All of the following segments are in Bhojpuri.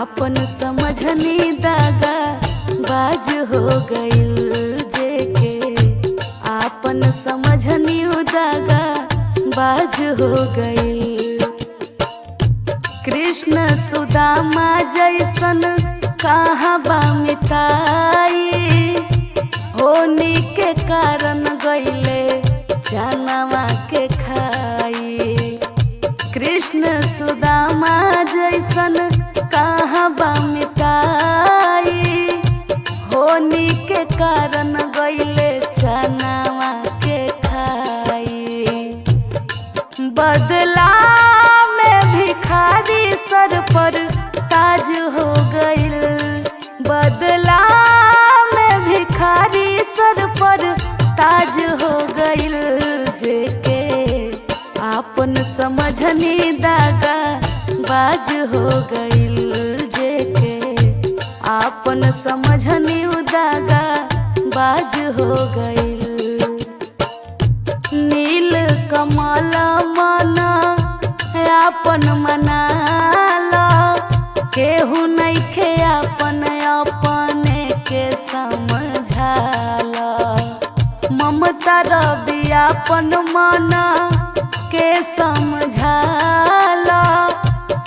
आपन समझनी दागा बाज हो गइल जेके आपन समझनी दागा बाज हो गइल। कृष्ण सुदामा जैसन कहाँ बा मिताई होनी के कारण गइले जानवा के खाई। कृष्ण सुदामा जैसन कहाँ बा मिताई होनी के कारण गइले जानवा के खाई। बदला में भिखारी सर पर ताज हो गइल। बदला में भिखारी सर पर ताज हो गइल जेके आपन समझनी दागा बाज हो गइल जेके आपन समझनी दागा बाज हो गइल। नील कमल मन आपन मनाला केहू नइखे आपन अपने के समझाला। ममता रवि आपन मन के समझाला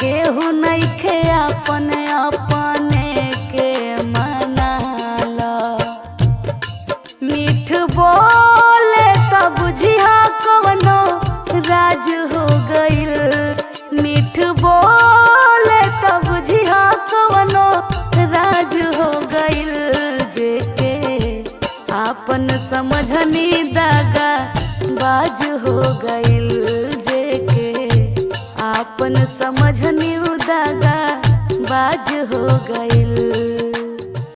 केहू नइखे आपन अपने के मनाला। मीठ बोले त बुझिया कवनो राज हो गइल। मीठ बोले त बुझिया कवनो राज हो गइल जेके आपन समझनी दागा बाज हो गइल जेके आपन समझनी दागा बाज हो गइल।